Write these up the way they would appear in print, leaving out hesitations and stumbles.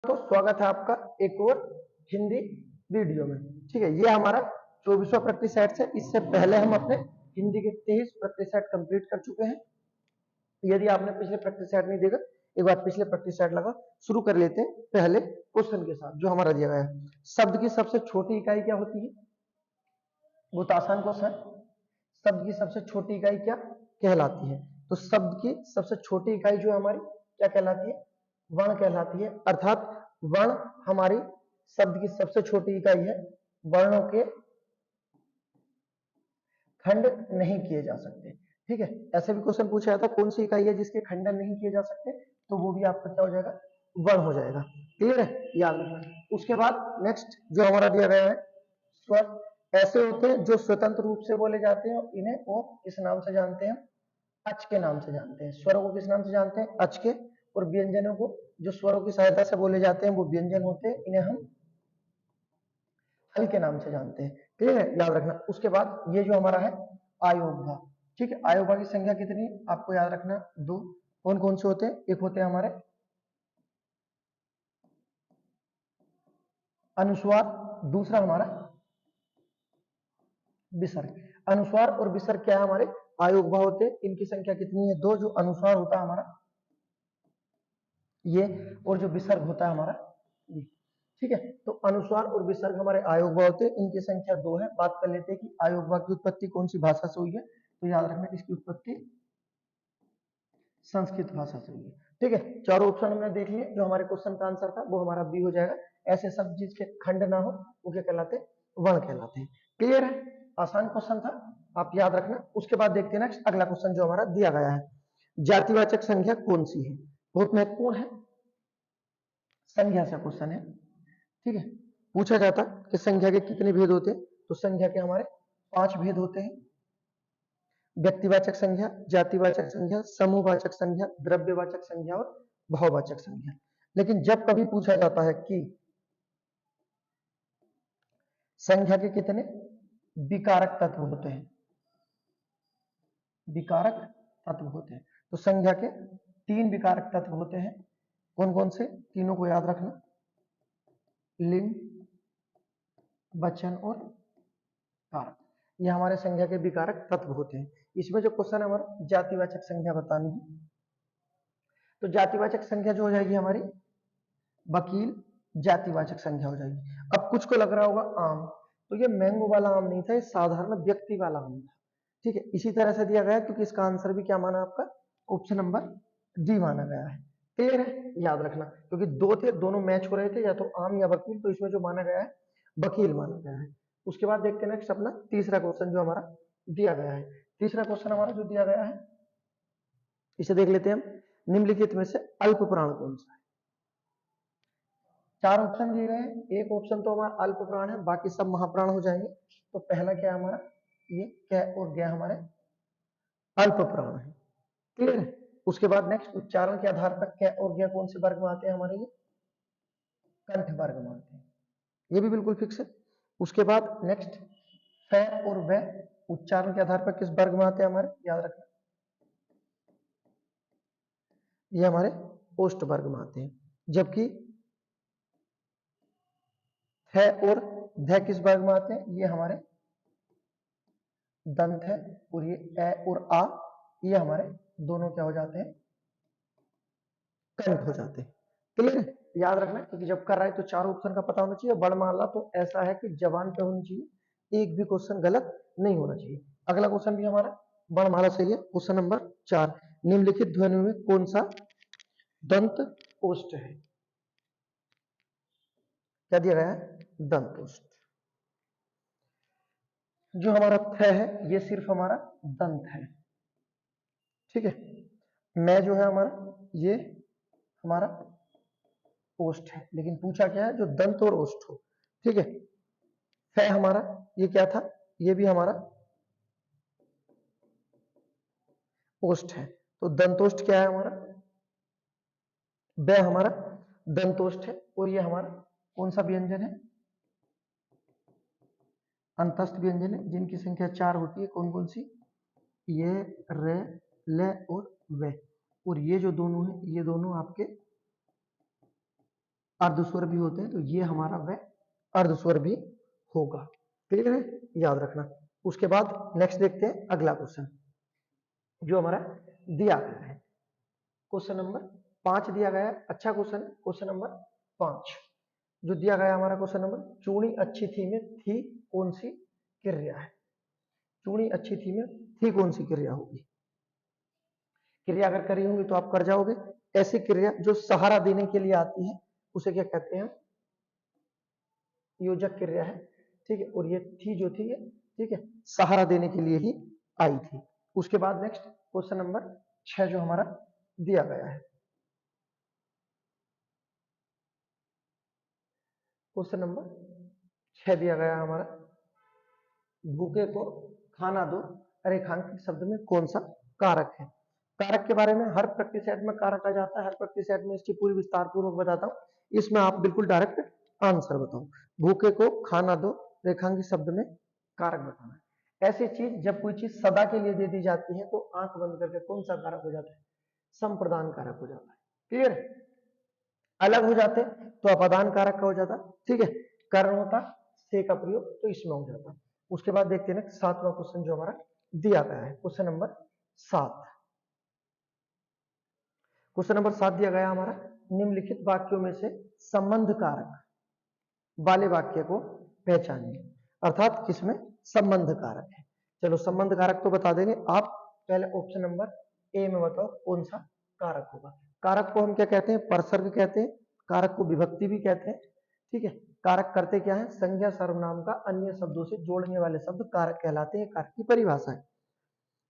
तो स्वागत है आपका एक और हिंदी वीडियो में। ठीक है, ये हमारा 24वां प्रैक्टिस सेट है। इससे पहले हम अपने हिंदी के 23 प्रैक्टिस सेट कंप्लीट कर चुके हैं। यदि आपने पिछले प्रैक्टिस सेट नहीं देखा, एक बार पिछले प्रैक्टिस सेट लगा। शुरू कर लेते हैं पहले क्वेश्चन के साथ जो हमारा दिया गया है। शब्द की सबसे छोटी इकाई क्या होती है? वो तो आसान क्वेश्चन है। शब्द की सबसे छोटी इकाई क्या कहलाती है? तो शब्द की सबसे छोटी इकाई जो हमारी क्या कहलाती है? वर्ण कहलाती है। अर्थात वर्ण हमारी शब्द की सबसे छोटी इकाई है। वर्णों के खंड नहीं किए जा सकते। ठीक है, ऐसे भी क्वेश्चन पूछा जाता है कौन सी इकाई है जिसके खंडन नहीं किए जा सकते, तो वो भी आपका क्या हो जाएगा? वर्ण हो जाएगा। क्लियर है, याद रखना। उसके बाद नेक्स्ट जो हमारा दिया गया है स्वर। ऐसे होते हैं जो स्वतंत्र रूप से बोले जाते हैं, इन्हें और किस नाम से जानते हैं? अच के नाम से जानते हैं। स्वरों को किस नाम से जानते हैं? अच के। और व्यंजनों को जो स्वरों की सहायता से बोले जाते हैं वो व्यंजन होते हैं, इन्हें हम हल के नाम से जानते हैं। क्लियर है, याद रखना। उसके बाद ये जो हमारा है आयोगभा। ठीक है, आयोगभा की संख्या कितनी है आपको याद रखना? 2। कौन कौन से होते हैं? एक होते हैं हमारे अनुस्वार, दूसरा हमारा विसर्ग। अनुस्वार और विसर्ग क्या है? हमारे आयोगभा होते हैं। इनकी संख्या कितनी है? 2। जो अनुस्वार होता है हमारा ये, और जो विसर्ग होता है हमारा ये। ठीक है, तो अनुस्वार और विसर्ग हमारे आयोगभा होते हैं। इनकी संख्या 2 है। बात कर लेते हैं कि आयोगभा की उत्पत्ति कौन सी भाषा से हुई है। तो याद रखना इसकी उत्पत्ति संस्कृत भाषा से हुई है। ठीक है, चारों ऑप्शन हमने देख लिए। जो हमारे क्वेश्चन का आंसर था वो हमारा बी हो जाएगा। ऐसे शब्द जिसके खंड ना हो वो क्या कहलाते हैं? वर्ण कहलाते हैं। क्लियर है, आसान क्वेश्चन था, आप याद रखना। उसके बाद देखते हैं नेक्स्ट अगला क्वेश्चन जो हमारा दिया गया है। जातिवाचक संख्या कौन सी है? बहुत महत्वपूर्ण है, संख्या से क्वेश्चन है। ठीक है, पूछा जाता कि संख्या के कितने भेद होते हैं, तो संख्या के हमारे 5 भेद होते हैं। व्यक्तिवाचक संख्या, जातिवाचक संख्या, समूहवाचक संख्या, द्रव्यवाचक संख्या और भाववाचक संख्या। लेकिन जब कभी पूछा जाता है कि संख्या के कितने विकारक तत्व होते हैं, विकारक तत्व होते हैं, तो संख्या के 3 विकारक तत्व होते हैं। कौन कौन से? तीनों को याद रखना, लिंग, वचन और कारक। ये हमारे संख्या के विकारक तत्व होते हैं। इसमें जो क्वेश्चन है हमारा जातिवाचक संख्या बतानी है, तो जातिवाचक संख्या जो हो जाएगी हमारी वकील जातिवाचक संख्या हो जाएगी। अब कुछ को लग रहा होगा आम, तो ये मैंगो वाला आम नहीं था, ये साधारण व्यक्ति वाला आम था। ठीक है, इसी तरह से दिया गया क्योंकि इसका आंसर भी क्या माना आपका? ऑप्शन नंबर डी माना गया है। क्लियर है, याद रखना, क्योंकि 2 थे, दोनों मैच हो रहे थे, या तो आम या वकील, तो इसमें जो माना गया है वकील माना गया है। उसके बाद देखते हैं नेक्स्ट अपना तीसरा क्वेश्चन जो हमारा दिया गया है। तीसरा क्वेश्चन हमारा जो दिया गया है इसे देख लेते हैं हम। निम्नलिखित में से अल्प प्राण कौन सा है? 4 ऑप्शन दिए गए हैं। एक ऑप्शन तो हमारा अल्प प्राण है, बाकी सब महाप्राण हो जाएंगे। तो पहला क्या है हमारा? ये कै और गया हमारे अल्प प्राण है। क्लियर है, उसके बाद नेक्स्ट उच्चारण के आधार पर कै और गया कौन से वर्ग में आते हैं हमारे? ये कंठ वर्ग में आते हैं, ये भी बिल्कुल फिक्स है। उसके बाद नेक्स्ट फै और वै उच्चारण के आधार पर किस वर्ग में आते हैं हमारे? याद रखना, ये हमारे ओष्ठ वर्ग में आते हैं। जबकि है और ध किस वर्ग में आते हैं? ये हमारे दंत है। और ये ए और आ, ये हमारे दोनों क्या हो जाते हैं? कंठ हो जाते हैं। क्लियर है, याद रखना, क्योंकि जब कर रहे हैं तो 4 ऑप्शन का पता होना चाहिए। वर्णमाला तो ऐसा है कि जबान पे होनी चाहिए, एक भी क्वेश्चन गलत नहीं होना चाहिए। अगला क्वेश्चन भी हमारा वर्णमाला से है। क्वेश्चन नंबर 4, निम्नलिखित ध्वनि में कौन सा दंत ओष्ठ है? क्या दिया गया है? दंत ओष्ठ। जो हमारा थ है ये सिर्फ हमारा दंत है। ठीक है, मैं जो है हमारा ये हमारा ओष्ठ है, लेकिन पूछा क्या है? जो दंत और ओष्ठ हो। ठीक है, है हमारा ये क्या था? ये भी हमारा ओष्ठ है। तो दंतोष्ठ क्या है हमारा? ब हमारा दंतोष्ठ है। और ये हमारा कौन सा व्यंजन है? अंतस्थ व्यंजन है, जिनकी संख्या 4 होती है। कौन कौन सी? ये, रे, ले और वे। और ये जो दोनों है ये दोनों आपके अर्धस्वर भी होते हैं, तो ये हमारा वह अर्धस्वर भी होगा। क्लियर है, याद रखना। उसके बाद नेक्स्ट देखते हैं अगला क्वेश्चन जो हमारा दिया गया है। क्वेश्चन नंबर 5 दिया गया है। अच्छा क्वेश्चन है। क्वेश्चन नंबर 5 जो दिया गया हमारा क्वेश्चन नंबर, चूड़ी अच्छी थी में थी कौन सी क्रिया है? चूड़ी अच्छी थी में थी कौन सी क्रिया होगी? क्रिया अगर करी होंगी तो आप कर जाओगे। ऐसी क्रिया जो सहारा देने के लिए आती है उसे क्या कहते हैं? योजक क्रिया है। ठीक है, और ये थी जो थी है, ठीक है, सहारा देने के लिए ही आई थी। उसके बाद नेक्स्ट क्वेश्चन नंबर 6 जो हमारा दिया गया है। क्वेश्चन नंबर 6 दिया गया हमारा, भूखे को खाना दो रेखांकित शब्द में कौन सा कारक है? कारक के बारे में हर प्रैक्टिस सेट में कारक आ जाता है, हर प्रैक्टिस सेट में इसकी पूरी विस्तार पूर्वक बताता हूं। इसमें आप बिल्कुल डायरेक्ट आंसर बताओ। भूखे को खाना दो रेखांकित शब्द में कारक बताना है। ऐसी चीज जब कोई चीज सदा के लिए दे दी जाती है तो आंख बंद करके कौन सा कारक हो जाता है? संप्रदान कारक हो जाता है। क्लियर? अलग हो जाते तो अपादान कारक का हो जाता। ठीक है, कारण होता से का प्रयोग तो इसमें हो जाता। उसके बाद देखते हैं ना 7वां क्वेश्चन जो हमारा दिया गया है। क्वेश्चन नंबर 7, क्वेश्चन नंबर 7 दिया गया हमारा, निम्नलिखित वाक्यों में से संबंध कारक वाले वाक्य को पहचानिए। अर्थात किसमें संबंध कारक है? चलो संबंध कारक तो बता देंगे आप। पहले ऑप्शन नंबर ए में बताओ कौन सा कारक होगा। कारक को हम क्या कहते हैं? परसर्ग कहते हैं। कारक को विभक्ति भी कहते हैं। ठीक है, कारक करते क्या है? संज्ञा सर्वनाम का अन्य शब्दों से जोड़ने वाले शब्द कारक कहलाते हैं। कारक की परिभाषा है।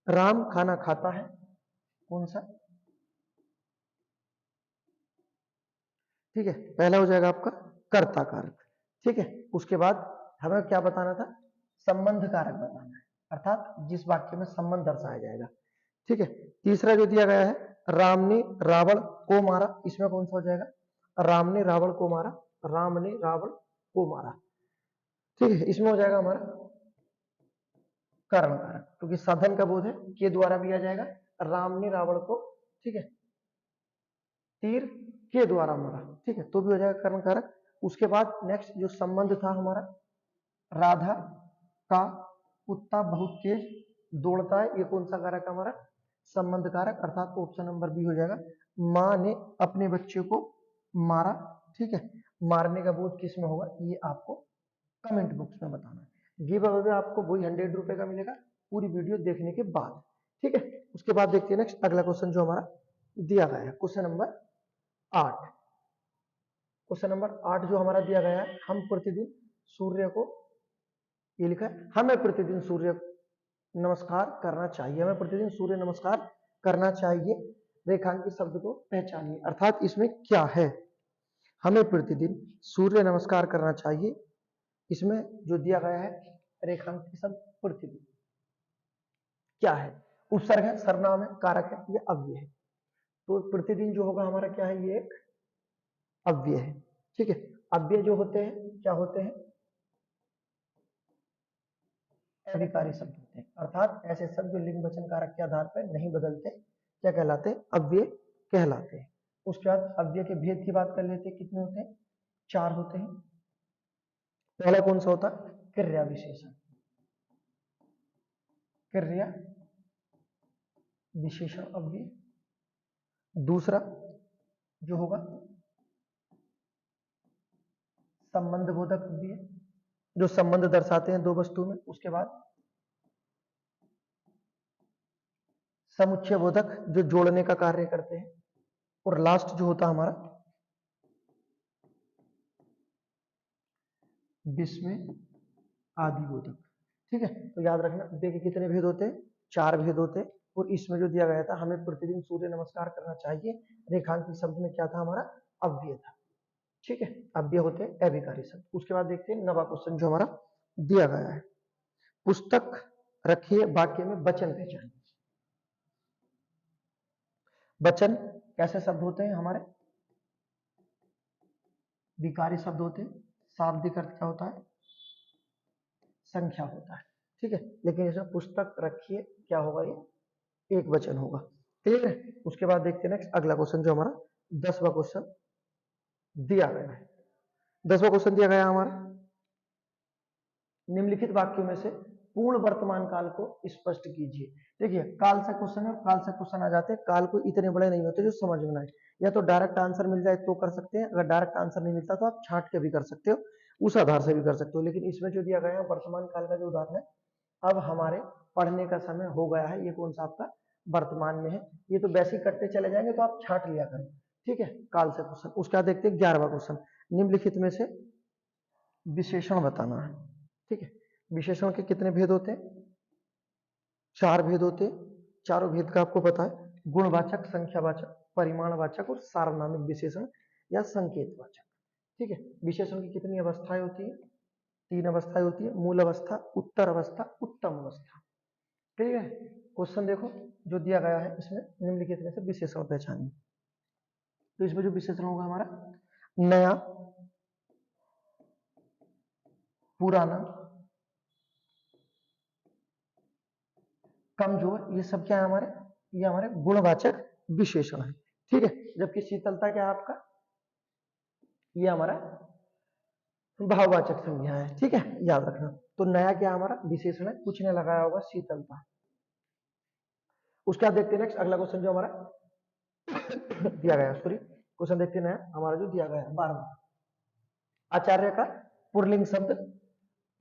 राम खाना खाता है, कौन सा? ठीक है, पहला हो जाएगा आपका कर्ता कारक। ठीक है, उसके बाद हमें क्या बताना था? संबंध कारक बताना है, अर्थात जिस वाक्य में संबंध दर्शाया जाएगा। ठीक है, तीसरा जो दिया गया है, राम ने रावण को मारा, इसमें कौन सा हो जाएगा? राम ने रावण को मारा, राम ने रावण को मारा। ठीक है, इसमें हो जाएगा हमारा कारण कारक, क्योंकि साधन का बोध है के द्वारा भी आ जाएगा। राम ने रावण को, ठीक है, तीर के द्वारा मारा। ठीक है, तो भी हो जाएगा कारण कारक। उसके बाद नेक्स्ट जो संबंध था हमारा, राधा का कुत्ता बहुत तेज दौड़ता है, ये कौन सा कारक है हमारा? संबंध कारक, अर्थात ऑप्शन नंबर बी हो जाएगा। माँ ने अपने बच्चे को मारा। ठीक है, मारने का बोध किस में होगा ये आपको कमेंट बॉक्स में बताना है। गिव अवे आपको वही 100 रुपए का मिलेगा पूरी वीडियो देखने के बाद। ठीक है, उसके बाद देखते हैं नेक्स्ट अगला क्वेश्चन जो हमारा दिया गया है। क्वेश्चन नंबर 8, क्वेश्चन नंबर 8 जो हमारा दिया गया है, हम प्रतिदिन सूर्य को, ये लिखा है हमें प्रतिदिन सूर्य नमस्कार करना चाहिए, हमें प्रतिदिन सूर्य नमस्कार करना चाहिए, रेखांकित शब्द को पहचानिए। अर्थात इसमें क्या है? हमें प्रतिदिन सूर्य नमस्कार करना चाहिए, इसमें जो दिया गया है रेखांकित शब्द प्रतिदिन क्या है? उपसर्ग है, सर्वनाम है, कारक है, ये अव्यय है। तो प्रतिदिन जो होगा हमारा क्या है? ये एक अव्यय है। ठीक है, अव्यय जो होते हैं क्या होते हैं? अविकारी शब्द होते हैं, अर्थात ऐसे शब्द जो लिंग वचन कारक के आधार पर नहीं बदलते क्या कहलाते हैं? अव्यय कहलाते हैं। उसके बाद अव्यय के भेद की बात कर लेते हैं। कितने होते हैं? 4 होते हैं। पहला कौन सा होता है? क्रिया विशेषण। क्रिया विशेषण अव्यय। दूसरा जो होगा संबंध बोधक अव्यय, जो संबंध दर्शाते हैं दो वस्तु में। उसके बाद समुच्चय बोधक, जो जोड़ने का कार्य करते हैं। और लास्ट जो होता है हमारा विस्मय आदि बोधक। ठीक है, तो याद रखना। देखिए कितने भेद होते हैं? 4 भेद होते हैं। और इसमें जो दिया गया था, हमें प्रतिदिन सूर्य नमस्कार करना चाहिए, रेखांकित शब्द में क्या था हमारा? अव्यय था। ठीक है, अव्यय होते हैं अविकारी शब्द। उसके बाद देखते हैं 9वां क्वेश्चन जो हमारा दिया गया है, पुस्तक रखिए वाक्य में वचन पहचानिए। वचन कैसे शब्द होते हैं हमारे? विकारी शब्द होते हैं। शाब्दिक अर्थ क्या होता है? संख्या होता है। ठीक है, लेकिन इसमें पुस्तक रखिए क्या होगा? ये एक वचन होगा। क्लियर है? उसके बाद देखते हैं नेक्स्ट अगला क्वेश्चन जो हमारा 10वां क्वेश्चन दिया गया है। 10वां क्वेश्चन दिया गया हमारा, निम्नलिखित वाक्यों में से पूर्ण वर्तमान काल को स्पष्ट कीजिए। देखिए काल से क्वेश्चन है, काल से क्वेश्चन आ जाते हैं, काल को इतने बड़े नहीं होते जो समझ में आए। या तो डायरेक्ट आंसर मिल जाए तो कर सकते हैं, अगर डायरेक्ट आंसर नहीं मिलता तो आप छांट के भी कर सकते हो, उस आधार से भी कर सकते हो। लेकिन इसमें जो दिया गया है वर्तमान काल का जो उदाहरण है, अब हमारे पढ़ने का समय हो गया है, ये कौन सा आपका वर्तमान में है, ये तो वैसे ही करते चले जाएंगे तो आप छांट लिया करो, ठीक है। काल से क्वेश्चन, उसके बाद देखते हैं 11वां क्वेश्चन, निम्नलिखित में से विशेषण बताना है, ठीक है। विशेषण के कितने भेद होते हैं? 4 भेद होते हैं। चारों भेद का आपको पता है, गुणवाचक, संख्यावाचक, परिमाणवाचक और सार्वनामिक विशेषण या संकेतवाचक, ठीक है। विशेषण की कितनी अवस्थाएं होती है? 3 अवस्थाएं होती है, मूल अवस्था, उत्तर अवस्था, उत्तम अवस्था, ठीक है। क्वेश्चन देखो जो दिया गया है, इसमें निम्नलिखित में से विशेषण पहचानिए। तो इसमें जो विशेषण होगा हमारा, नया, पुराना, कमजोर, ये सब क्या है हमारे, ये हमारे गुणवाचक विशेषण है, ठीक है। जबकि शीतलता क्या है आपका, ये हमारा भाववाचक संज्ञा है, ठीक है, याद रखना। तो नया क्या हमारा विशेषण है, कुछ ने लगाया होगा शीतलता। उसके बाद देखते हैं नेक्स्ट अगला क्वेश्चन जो हमारा दिया गया, सॉरी क्वेश्चन देखते हैं हमारा जो दिया गया है 12वां, आचार्य का पुल्लिंग शब्द,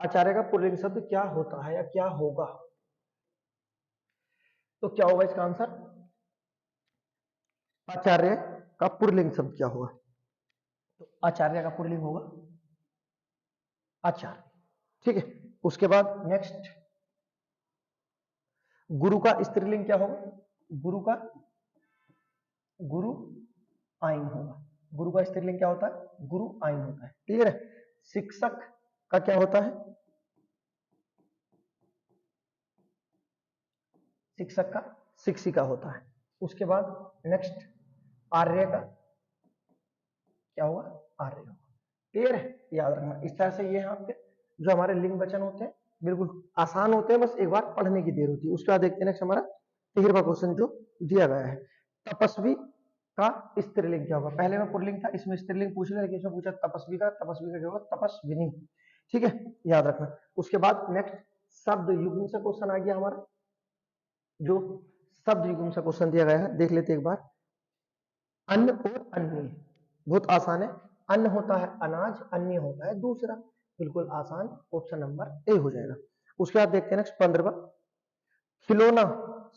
आचार्य का पुल्लिंग शब्द क्या होता है या क्या होगा? तो क्या होगा इसका आंसर, आचार्य का पुल्लिंग शब्द क्या होगा? तो आचार्य का पुल्लिंग होगा आचार्य, ठीक है। उसके बाद नेक्स्ट, गुरु का स्त्रीलिंग क्या होगा? गुरु का, गुरु आइन होगा। गुरु का स्त्रीलिंग क्या होता है? गुरु आइन होता है, क्लियर है। शिक्षक का क्या होता है? शिक्षक का शिक्षिका होता है। उसके बाद नेक्स्ट, आर्य का क्या होगा? आर्य होगा, क्लियर है, याद रखना। इस तरह से ये आपके जो हमारे लिंग वचन होते हैं बिल्कुल आसान होते हैं, बस एक बार पढ़ने की देर होती है। उसके बाद देखते हैं नेक्स्ट हमारा 13वां क्वेश्चन जो दिया गया है, तपस्वी का स्त्रीलिंग क्या होगा? पहले में पुल्लिंग था, इसमें स्त्रीलिंग पूछ लिया, लेकिन इसमें पूछा तपस्वी का, तपस्वी का क्या होगा? तपस्विनी, ठीक है, याद रखना। उसके बाद नेक्स्ट शब्द युग्म से क्वेश्चन आ गया हमारा, जो शब्द युग्म से क्वेश्चन दिया गया है देख लेते एक बार। अन्न और अन्य, बहुत आसान है। अन्न होता है अनाज, अन्य होता है दूसरा, बिल्कुल आसान, ऑप्शन नंबर ए हो जाएगा। उसके बाद देखते हैं नेक्स्ट 15वां, खिलौना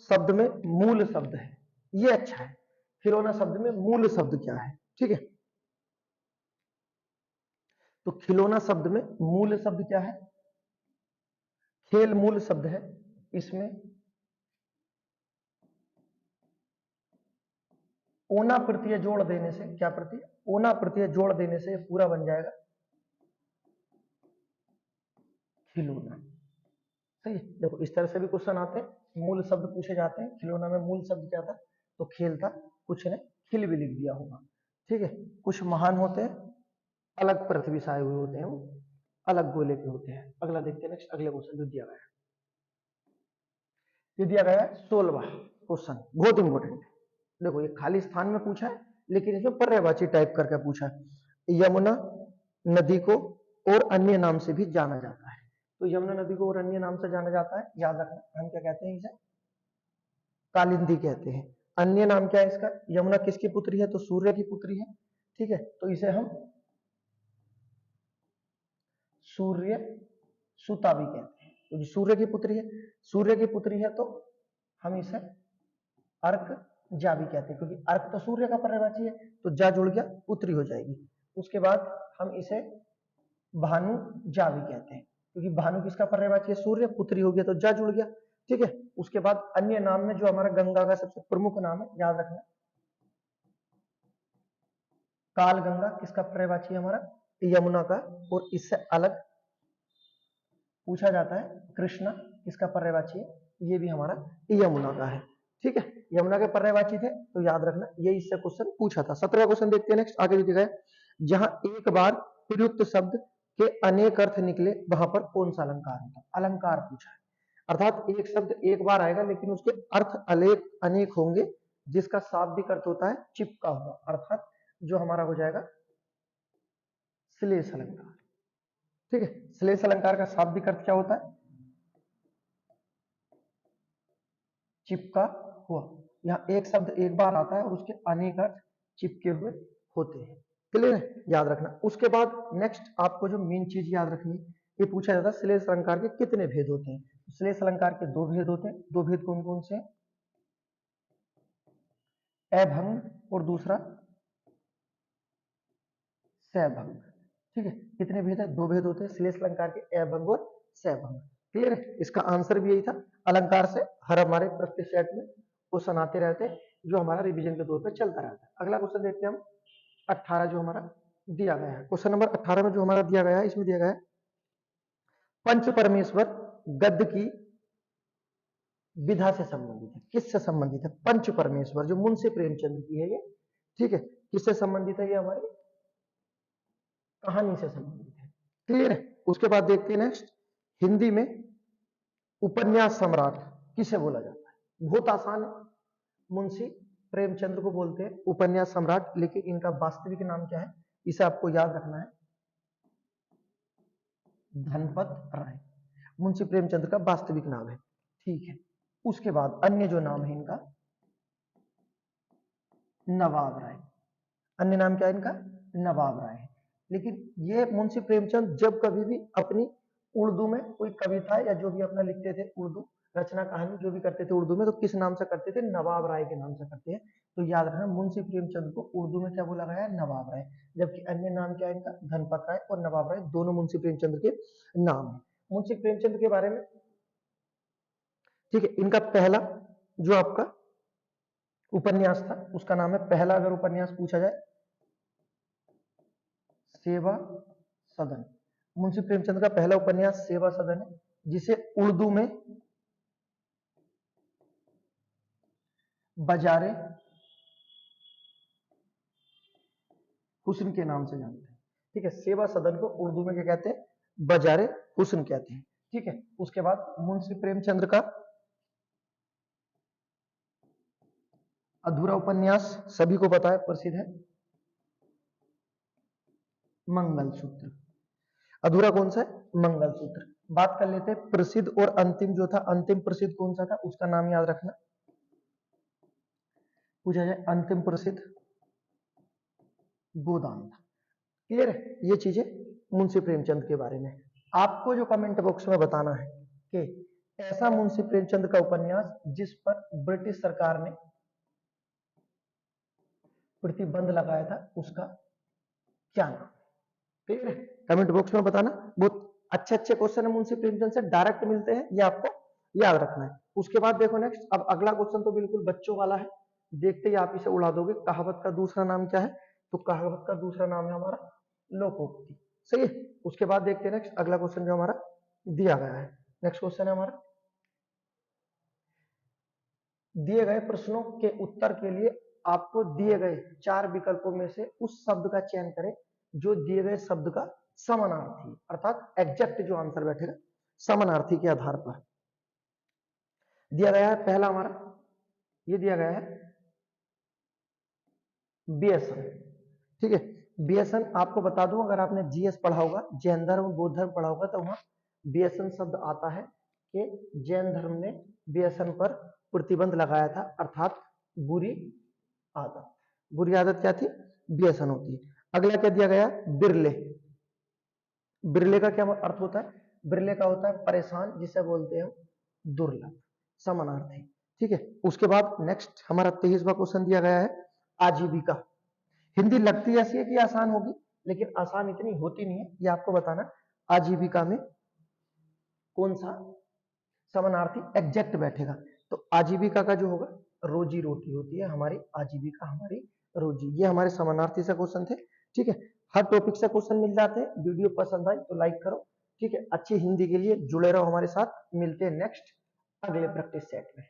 शब्द में मूल शब्द है, ये अच्छा है। खिलौना शब्द में मूल शब्द क्या है, ठीक है। तो खिलौना शब्द में मूल शब्द क्या है? खेल मूल शब्द है, इसमें ओना प्रत्यय जोड़ देने से, क्या प्रत्यय? ओना प्रत्यय जोड़ देने से पूरा बन जाएगा खिलौना, सही है। देखो इस तरह से भी क्वेश्चन आते हैं, मूल शब्द पूछे जाते हैं। खिलौना में मूल शब्द क्या था? तो खेल था, कुछ ने खिल भी लिख दिया होगा, ठीक है। कुछ महान होते हैं, अलग पृथ्वी से आए हुए होते हैं, वो अलग गोले के होते हैं। अगला देखते हैं नेक्स्ट, अगले क्वेश्चन जो दिया गया है, ये दिया गया है 16वां क्वेश्चन, बहुत इंपॉर्टेंट है। देखो ये खाली स्थान में पूछा है, लेकिन इसमें पर्यायवाची टाइप करके पूछा है। यमुना नदी को और अन्य नाम से भी जाना जाता है। तो यमुना नदी को और अन्य नाम से जाना जाता है, याद रखना। हम क्या कहते हैं इसे? कालिंदी कहते हैं। अन्य नाम क्या है इसका? यमुना किसकी पुत्री है? तो सूर्य की पुत्री है, ठीक है। तो इसे हम सूर्य सुता भी कहते हैं, क्योंकि तो सूर्य की पुत्री है। सूर्य की पुत्री है तो हम इसे अर्क जा भी कहते हैं, क्योंकि अर्क तो सूर्य का पर्यायवाची है, तो जा जुड़ गया, पुत्री हो जाएगी। उसके बाद हम इसे भानु जा भी कहते हैं, क्योंकि भानु किसका पर्यायवाची है? सूर्य, पुत्री हो गया तो जा जुड़ गया, ठीक है। उसके बाद अन्य नाम में जो हमारा गंगा का सबसे प्रमुख नाम है, याद रखना, काल गंगा किसका पर्यायवाची है? हमारा यमुना का। और इससे अलग पूछा जाता है कृष्णा किसका पर्यायवाची है? ये भी हमारा यमुना का है, ठीक है। यमुना के पर्यायवाची थे, तो याद रखना ये इससे क्वेश्चन पूछा था। 17वां क्वेश्चन देखते हैं नेक्स्ट, आगे दिया गया, जहां एक बार प्रयुक्त शब्द के अनेक अर्थ निकले वहां पर कौन सा अलंकार होता? अलंकार पूछा है, अर्थात एक शब्द एक बार आएगा लेकिन उसके अर्थ अनेक अनेक होंगे, जिसका शाब्दिक अर्थ होता है चिपका हुआ, अर्थात जो हमारा हो जाएगा श्लेष अलंकार। ठीक है, श्लेष अलंकार का शाब्दिक अर्थ क्या होता है? चिपका हुआ। यहाँ एक शब्द एक बार आता है और उसके अनेक अर्थ चिपके हुए होते हैं। क्लियर है, याद रखना। उसके बाद नेक्स्ट आपको जो मेन चीज याद रखनी, ये पूछा जाता है श्लेष अलंकार के कितने भेद होते हैं। श्लेष अलंकार के दो भेद होते हैं। दो भेद कौन कौन से? अभंग और दूसरा सभंग। ठीक है, कितने भेद है? दो भेद होते हैं श्लेष अलंकार के, अभंग और सभंग। क्लियर है, इसका आंसर भी यही था। अलंकार से हर हमारे प्रत्येक सेट में क्वेश्चन आते रहते हैं, जो हमारा रिवीजन के तौर पे चलता रहता है। अगला क्वेश्चन देखते हैं हम 18 जो हमारा दिया गया है। क्वेश्चन नंबर 18 में जो हमारा दिया गया है, इसमें दिया गया है पंच परमेश्वर गद्य की विधा से संबंधित है। किससे संबंधित है? पंच परमेश्वर, जो मुंशी प्रेमचंद की है ये। ठीक है, किससे संबंधित है? ये हमारी कहानी से संबंधित है। क्लियर है। उसके बाद देखते हैं नेक्स्ट, हिंदी में उपन्यास सम्राट किसे बोला जाता है? बहुत आसान है, मुंशी प्रेमचंद को बोलते हैं उपन्यास सम्राट, लेकिन इनका वास्तविक नाम क्या है, इसे आपको याद रखना है। धनपत राय मुंशी प्रेमचंद का वास्तविक नाम है। ठीक है, उसके बाद अन्य जो नाम है इनका, नवाब राय। अन्य नाम क्या है इनका? नवाब राय है। लेकिन ये मुंशी प्रेमचंद जब कभी भी अपनी उर्दू में कोई कविता या जो भी अपना लिखते थे, उर्दू रचना कहानी जो भी करते थे उर्दू में, तो किस नाम से करते थे? नवाब राय के नाम से करते हैं। तो याद रखना, मुंशी प्रेमचंद को उर्दू में क्या बोला गया है? नवाब राय। जबकि अन्य नाम क्या है इनका? धनपत राय और नवाब राय, दोनों मुंशी प्रेमचंद के नाम है। मुंशी प्रेमचंद के बारे में, ठीक है, इनका पहला जो आपका उपन्यास था उसका नाम है, पहला अगर उपन्यास पूछा जाए, सेवा सदन। मुंशी प्रेमचंद का पहला उपन्यास सेवा सदन है, जिसे उर्दू में बजारे हुस्न के नाम से जानते हैं। ठीक है, सेवा सदन को उर्दू में क्या कहते हैं? बजारे हुस्न कहते हैं। ठीक है, उसके बाद मुंशी प्रेमचंद का अधूरा उपन्यास सभी को पता है, प्रसिद्ध है, मंगलसूत्र। अधूरा कौन सा है? मंगलसूत्र। बात कर लेते हैं प्रसिद्ध और अंतिम जो था, अंतिम प्रसिद्ध कौन सा था, उसका नाम याद रखना। पूछा जाए अंतिम प्रसिद्ध, गोदान था। क्लियर है, ये चीजें मुंशी प्रेमचंद के बारे में। आपको जो कमेंट बॉक्स में बताना है कि ऐसा मुंशी प्रेमचंद का उपन्यास जिस पर ब्रिटिश सरकार ने प्रतिबंध लगाया था, उसका क्या नाम? क्लियर है, कमेंट बॉक्स में बताना। बहुत अच्छे अच्छे क्वेश्चन है मुंशी प्रेमचंद से डायरेक्ट मिलते हैं, ये आपको याद रखना है। उसके बाद देखो नेक्स्ट, अब अगला क्वेश्चन तो बिल्कुल बच्चों वाला है, देखते ही आप इसे उड़ा दोगे। कहावत का दूसरा नाम क्या है? तो कहावत का दूसरा नाम है हमारा लोकोक्ति। सही है। उसके बाद देखते हैं नेक्स्ट अगला क्वेश्चन जो हमारा दिया गया है। नेक्स्ट क्वेश्चन है हमारा, दिए गए प्रश्नों के उत्तर के लिए आपको दिए गए 4 विकल्पों में से उस शब्द का चयन करें जो दिए गए शब्द का समानार्थी, अर्थात एग्जैक्ट जो आंसर बैठेगा समानार्थी के आधार पर। दिया गया है पहला हमारा, ये दिया गया है व्यसन। ठीक है, व्यसन आपको बता दूं, अगर आपने जीएस पढ़ा होगा, जैन धर्म बौद्ध धर्म पढ़ा होगा, तो वहां व्यसन शब्द आता है कि जैन धर्म ने व्यसन पर प्रतिबंध लगाया था, अर्थात बुरी आदत। बुरी आदत क्या थी? व्यसन होती है। अगला क्या दिया गया? बिरले। बिरले का क्या अर्थ होता है? बिरले का होता है परेशान, जिसे बोलते हैं दुर्लभ, समानार्थी। ठीक है, उसके बाद नेक्स्ट हमारा 23वां क्वेश्चन दिया गया है आजीविका। हिंदी लगती ऐसी है कि आसान होगी, लेकिन आसान इतनी होती नहीं है, ये आपको बताना। आजीविका में कौन सा समानार्थी एग्जैक्ट बैठेगा? तो आजीविका का जो होगा, रोजी रोटी होती है हमारी, आजीविका हमारी रोजी। ये हमारे समानार्थी से क्वेश्चन थे। ठीक है, हर टॉपिक से क्वेश्चन मिल जाते हैं। वीडियो पसंद आई तो लाइक करो। ठीक है, अच्छी हिंदी के लिए जुड़े रहो हमारे साथ। मिलते हैं नेक्स्ट अगले प्रैक्टिस सेट में।